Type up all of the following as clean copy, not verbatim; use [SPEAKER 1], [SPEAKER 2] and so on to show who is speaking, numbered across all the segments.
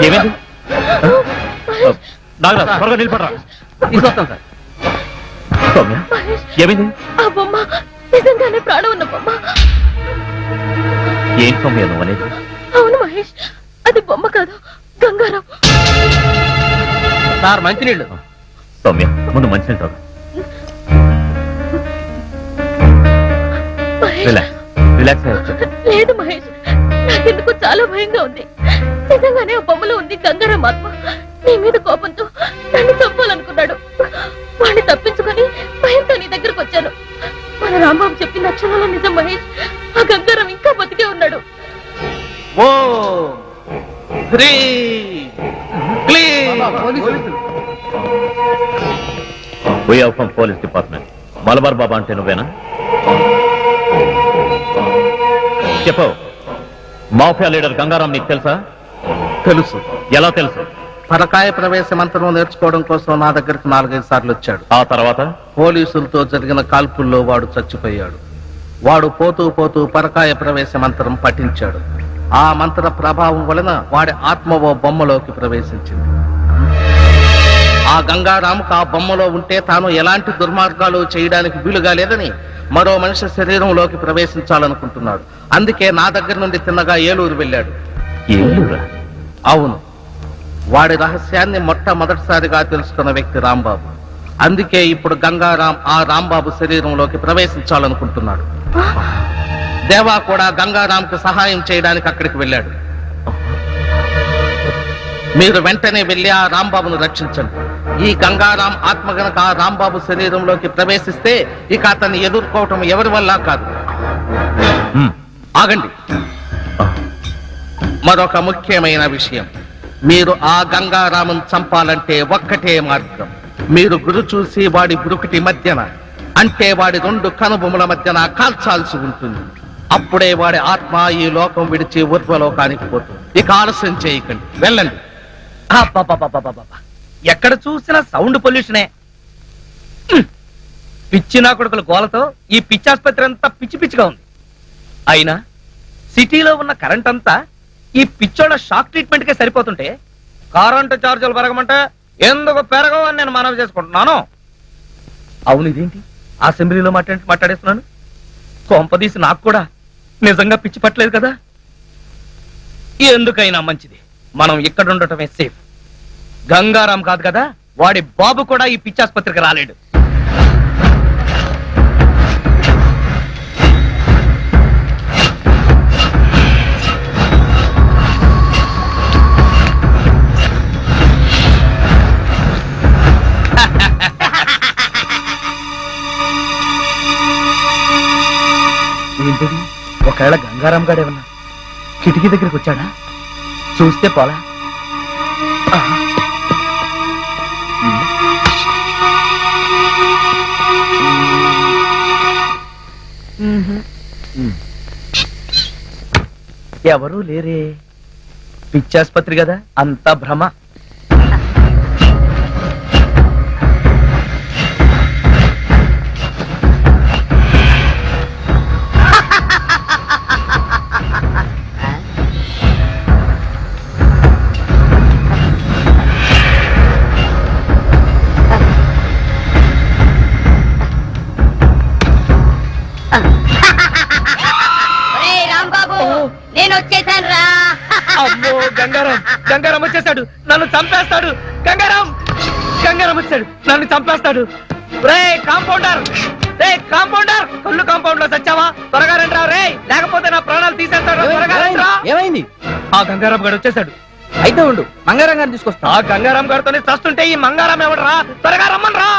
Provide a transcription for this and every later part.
[SPEAKER 1] ఏమైంది? నాగరాజ్ త్వరగా నిలబడరా.
[SPEAKER 2] తీసుకొస్తాం సార్.
[SPEAKER 1] సౌమ్య ఏమైంది?
[SPEAKER 3] ఆ బొమ్మ నిజంగానే ప్రాణం ఉన్న బొమ్మ.
[SPEAKER 1] ఏం సౌమ్య నువ్వు అనేది?
[SPEAKER 3] అవును మహేష్, అది బొమ్మ కాదు, గంగారాం.
[SPEAKER 2] సార్ మంచినీళ్ళు.
[SPEAKER 1] సౌమ్య ముందు మంచినీళ్ళు తాగు. రిలాక్స్ అయ్యొచ్చు.
[SPEAKER 3] లేదు మహేష్, నాకెందుకు చాలా భయంగా ఉంది. నిజంగానే ఆ బొమ్మలో ఉంది గంగారాం ఆత్మ. నీ మీద కోపంతో నన్ను చంపాలనుకున్నాడు. వాడిని తప్పించుకొని భయంతో నీ దగ్గరకు వచ్చాను. మన రాంబాబు చెప్పిన అక్షరాల నిజం మహేష్, ఆ గంగారాం ఇంకా బతికే ఉన్నాడు.
[SPEAKER 1] Police department. మలబార్ బాబా అంటే నువ్వేనా? చెప్పు. మాఫియా లీడర్ గంగారాం నీకు తెలుసా?
[SPEAKER 2] తెలుసు.
[SPEAKER 1] ఎలా తెలుసు?
[SPEAKER 2] పరకాయ ప్రవేశ మంత్రం నేర్చుకోవడం కోసం నా దగ్గరికి 4-5 సార్లు వచ్చాడు.
[SPEAKER 1] ఆ తర్వాత
[SPEAKER 2] పోలీసులతో జరిగిన కాల్పుల్లో వాడు చచ్చిపోయాడు. వాడు పోతూ పోతూ పరకాయ ప్రవేశ మంత్రం పఠించాడు. ఆ మంత్ర ప్రభావం వలన వాడి ఆత్మ ఓ బొమ్మలోకి ప్రవేశించింది. ఆ గంగారాంకు ఆ బొమ్మలో ఉంటే తాను ఎలాంటి దుర్మార్గాలు చేయడానికి వీలుగా లేదని మరో మనిషి శరీరంలోకి ప్రవేశించాలనుకుంటున్నాడు. అందుకే నా దగ్గర నుండి తిన్నగా ఏలూరు వెళ్ళాడు.
[SPEAKER 1] ఏలూరా?
[SPEAKER 2] అవును. వాడి రహస్యాన్ని మొట్టమొదటిసారిగా తెలుసుకున్న వ్యక్తి రాంబాబు. అందుకే ఇప్పుడు గంగారాం ఆ రాంబాబు శరీరంలోకి ప్రవేశించాలనుకుంటున్నాడు. దేవా కూడా గంగారాంకు సహాయం చేయడానికి అక్కడికి వెళ్ళాడు. మీరు వెంటనే వెళ్ళి ఆ రాంబాబును రక్షించండి. ఈ గంగారాం ఆత్మ గనక ఆ రాంబాబు శరీరంలోకి ప్రవేశిస్తే ఇక అతన్ని ఎదుర్కోవటం ఎవరి వల్ల కాదు. ఆగండి. మరొక ముఖ్యమైన విషయం, మీరు ఆ గంగారామును చంపాలంటే ఒక్కటే మార్గం. మీరు గురు చూసి వాడి బురుకుటి మధ్యన, అంటే వాడి 2 కనుబొమ్మల మధ్యన కాల్చాల్సి ఉంటుంది. అప్పుడే వాడి ఆత్మ ఈ లోకం విడిచి ఊర్ధ్వలోకానికి పోతుంది. ఇక ఆలస్యం చేయకండి, వెళ్ళండి.
[SPEAKER 4] ఎక్కడ చూసినా సౌండ్ పొల్యూషనే. పిచ్చి నా కొడుకుల గోలతో ఈ పిచ్చి ఆసుపత్రి అంతా పిచ్చి పిచ్చిగా ఉంది. అయినా సిటీలో ఉన్న కరెంట్ అంతా ఈ పిచ్చోళ్ళ షాక్ ట్రీట్మెంట్ కే సరిపోతుంటే కరెంటు ఛార్జీలు పెరగమంటే ఎందుకు పెరగవు అని నేను మనవి చేసుకుంటున్నాను. అవును, ఇదేంటి అసెంబ్లీలో మాట్లాడేస్తున్నాను? కొంపదీసి నాకు కూడా నిజంగా పిచ్చి పట్టలేదు కదా. ఎందుకైనా మంచిది మనం ఇక్కడ ఉండటమే సేఫ్. గంగారాం కాదు కదా, వాడి బాబు కూడా ఈ పిచ్చి ఆసుపత్రికి రాలేడు. ఏంటది? ఒకవేళ గంగారాం గాడేమన్నా కిటికీ దగ్గరికి వచ్చాడా? చూస్తే పోలా. ఎవరూ లేరే. పిచ్చాసుపత్రి కదా, అంతా భ్రమ. అమ్మో, గంగారాం వచ్చేసాడు, నన్ను చంపేస్తాడు. గంగారాం వచ్చాడు, నన్ను చంపేస్తాడు. రే కాంపౌండర్, కళ్ళు కాంపౌండ్ లో చచ్చావా? త్వరగా రండి రే, లేకపోతే నా ప్రాణాలు తీసేస్తాడు.
[SPEAKER 2] ఏమైంది?
[SPEAKER 4] ఆ గంగారాం గారు వచ్చేసాడు.
[SPEAKER 2] అయితే ఉండు, మంగారాం గారిని తీసుకొస్తా.
[SPEAKER 4] ఆ గంగారాం గారితోనే చస్తుంటే ఈ మంగారాం ఎవడరా? త్వరగా రమ్మని రా.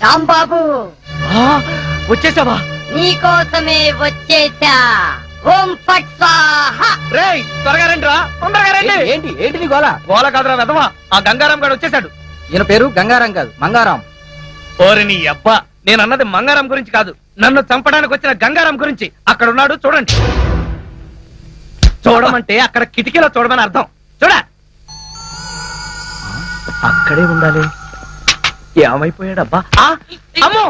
[SPEAKER 5] రాంబాబు,
[SPEAKER 4] వచ్చేసావా?
[SPEAKER 5] నీకోసమే వచ్చేసా. ఓం ఫట్ స్వాహా.
[SPEAKER 4] రేయ్ త్వరగా రండి రా, తొందరగా రండి.
[SPEAKER 2] ఏంటి నీ గోల?
[SPEAKER 4] గోల కాదురా వెధవా, ఆ గంగారాం గారు వచ్చేసాడు.
[SPEAKER 2] ఈయన పేరు గంగారాం కాదు, మంగారాం.
[SPEAKER 4] ఓరి నీ అబ్బా, నేను అన్నది మంగారాం గురించి కాదు, నన్ను చంపడానికి వచ్చిన గంగారాం గురించి. అక్కడ ఉన్నాడు, చూడండి. చూడమంటే అక్కడ కిటికీలో చూడమని అర్థం. చూడ, అక్కడే ఉండాలి. ఏమైపోయాడబ్బా? అమ్మో!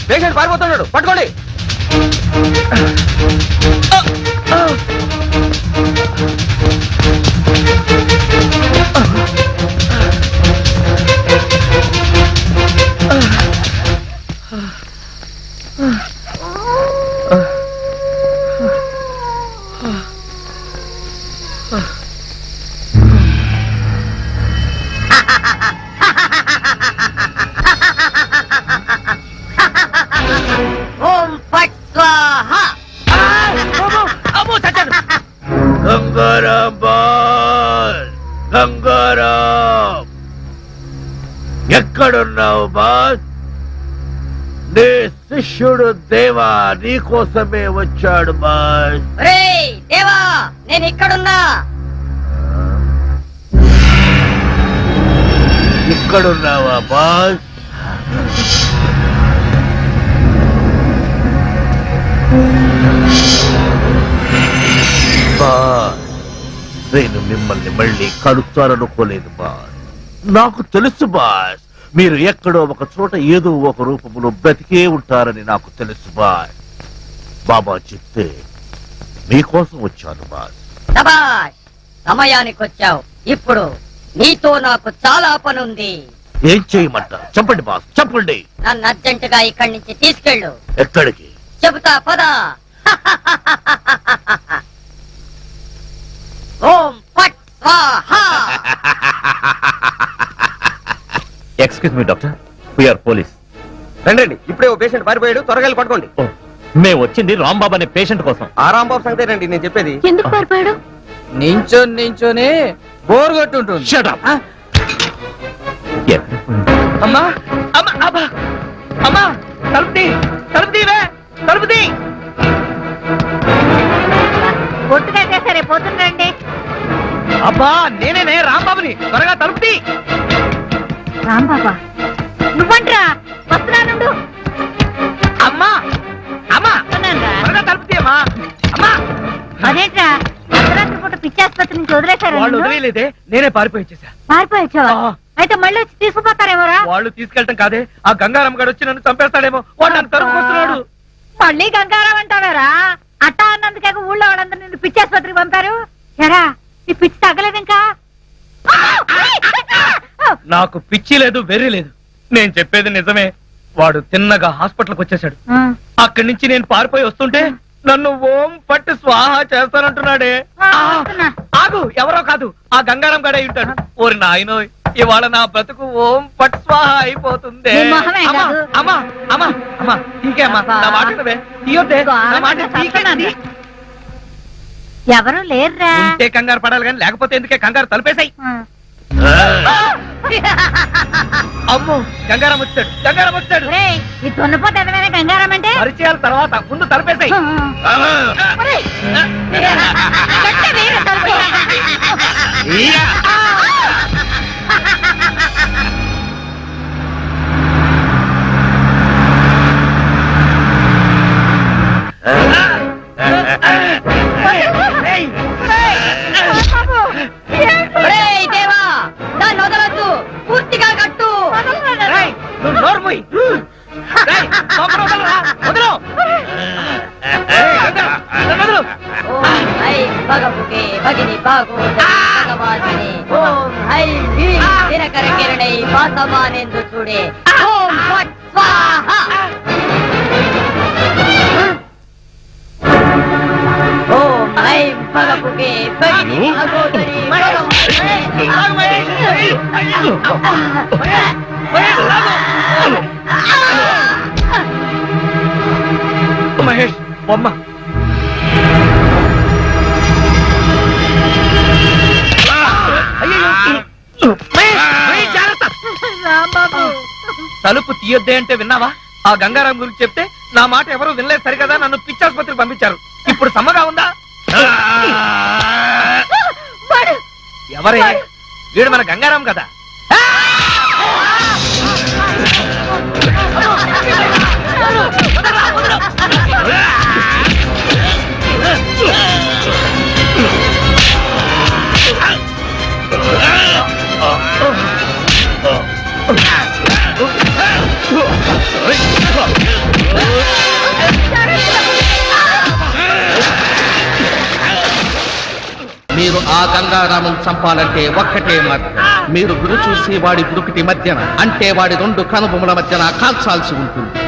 [SPEAKER 4] పేషెంట్ పారిపోతున్నాడు, పట్టుకోండి.
[SPEAKER 5] ఓం ఫట్ స్వాహా.
[SPEAKER 4] అమ్మో చచ్చాడు.
[SPEAKER 1] గంగారాం బాస్, గంగారాం ఎక్కడున్నావు బాస్? నీ శిష్యుడు దేవా నీకోసమే వచ్చాడు బాస్.
[SPEAKER 5] రేయ్ దేవా, నేను ఇక్కడున్నా.
[SPEAKER 1] ఇక్కడున్నావా బాస్? బాస్, నేను మిమ్మల్ని మళ్ళీ కలుస్తాననుకోలేదు బాస్. నాకు తెలుసు బాస్, మీరు ఎక్కడో ఒక చోట ఏదో ఒక రూపంలో బ్రతికే ఉంటారని నాకు తెలుసు బాస్. బాబా చెప్తే మీకోసం వచ్చాను బాస్.
[SPEAKER 5] శభాష్, సమయానికి వచ్చావు. ఇప్పుడు నీతో నాకు చాలా పనుంది.
[SPEAKER 1] ఏం చేయమంటారు చెప్పండి బాస్, చెప్పండి.
[SPEAKER 5] నన్ను అర్జెంటుగా ఇక్కడి నుంచి తీసుకెళ్ళు.
[SPEAKER 1] ఎక్కడికి?
[SPEAKER 5] చెబుతా పద. ఓం ఫట్ స్వాహా.
[SPEAKER 1] Excuse me doctor, we are police.
[SPEAKER 4] రండి, ఇప్పుడే ఓ పేషెంట్ పారిపోయాడు, త్వరగా వెళ్ళి పట్టుకోండి.
[SPEAKER 1] మేము వచ్చింది రాంబాబు అనే పేషెంట్ కోసం.
[SPEAKER 4] ఆ రాంబాబు సంగతే రండి నేను చెప్పేది.
[SPEAKER 3] ఎందుకు పారిపోయాడు?
[SPEAKER 4] నించొని బోర్ కొట్టుంటుంది.
[SPEAKER 1] Shut up.
[SPEAKER 4] అమ్మా అమ్మా అబ్బా అమ్మా, తలుపుతీ తలుపుతీవే తలుపుతీ.
[SPEAKER 5] పొట్టుగా చేసరే పోతుండండి.
[SPEAKER 4] అబ్బా నేనే రాంబాబుని, త్వరగా తలుపుతీ.
[SPEAKER 5] రాంబాబా నువ్వంట్రా, వస్తున్నానుండు.
[SPEAKER 4] అమ్మా అమ్మా త్వరగా తలుపుతీ అమ్మా. అమ్మా
[SPEAKER 5] అదేంట్రా అర్ధరాత్రి పూట పిచ్చాసుపత్రి నుంచి వదిలేశారు?
[SPEAKER 4] వాళ్ళు వదిలేదే, నేనే పారిపోయిచ్చేసా.
[SPEAKER 5] పారిపోయొచ్చావా?
[SPEAKER 4] ఆ.
[SPEAKER 5] అయితే మళ్ళీ వచ్చి తీసుకుపోతారేమోరా?
[SPEAKER 4] వాళ్ళు తీసుకెళ్ళటం కాదే, ఆ గంగారాం గారు వచ్చి నన్ను చంపేస్తాడేమో, వాడు నన్ను తరుముకొస్తున్నాడు.
[SPEAKER 5] మళ్ళీ గంగారావు అంటావారా? అట్టా అన్నందుకే ఊళ్ళో వాళ్ళందరూ నిన్ను పిచ్చాసుపత్రికి పంపారు. ఎరా ఈ పిచ్చి తగ్గలేదు ఇంకా?
[SPEAKER 4] నాకు పిచ్చి లేదు, వెర్రి లేదు, నేను చెప్పేది నిజమే. వాడు తిన్నగా హాస్పిటల్కి వచ్చేసాడు. అక్కడి నుంచి నేను పారిపోయి వస్తుంటే నన్ను ఓం పట్టు స్వాహా చేస్తానంటున్నాడే. ఆగు, ఎవరో కాదు, ఆ గంగారాం గడే ఉంటాడు. ఓరి నాయనో, ఇవాళ నా బ్రతుకు ఓం పట్ స్వాహ అయిపోతుంది.
[SPEAKER 5] నీ మొహమే
[SPEAKER 4] అమ్మా
[SPEAKER 5] కాదు.
[SPEAKER 4] అమ్మా అమ్మా అమ్మా, తీకే అమ్మా, నా మాట వినవే. తీయొద్దే, నా మాట తీకే.
[SPEAKER 5] ఎవరు లేరురా.
[SPEAKER 4] ఉంటే కంగారు పడాలి కానీ లేకపోతే ఎందుకే కంగారు, తలుపేశాయి. అమ్మో, గంగారాం వచ్చాడు, గంగారాం వచ్చాడు.
[SPEAKER 5] ఈ దున్నపోతే ఎదమైనా గంగారాం అంటే
[SPEAKER 4] పరిచయాల తర్వాత ముందు తలుపేశాయి.
[SPEAKER 5] దేవా దాన్ని వదలొద్దు, పూర్తిగా కట్టు.
[SPEAKER 4] నువ్వు నోరు మూయి. రేయ్, తొందర వదలరా, వదలు. నన్ను వదలు.
[SPEAKER 5] ఓం ఐం భగముఖే భగిని భాగోదరి భగవాసిని. ఓం ఐం హ్రీం దినకర కిరణై వాసమానేందు చూడే. ఓం ఫట్ స్వాహా. ఓం ఐం భగముఖే భగిని భాగోదరి
[SPEAKER 4] మహేష్ బొమ్మ. తలుపు తీయొద్దే అంటే విన్నావా? ఆ గంగారాం గురించి చెప్తే నా మాట ఎవరు వినలేదు సరికదా, నన్ను పిచ్చాసుపత్రికి పంపించారు. ఇప్పుడు సమ్మగా ఉందా? ఎవరే వీడు? మన గంగారాం కదా. Oh
[SPEAKER 2] మీరు ఆ గంగారామం చంపాలంటే ఒక్కటే మార్గం. మీరు గురి చూసి వాడి గురుకుటి మధ్యన, అంటే వాడి రెండు కనుబొమ్మల మధ్యన కాల్చాల్సి ఉంటుంది.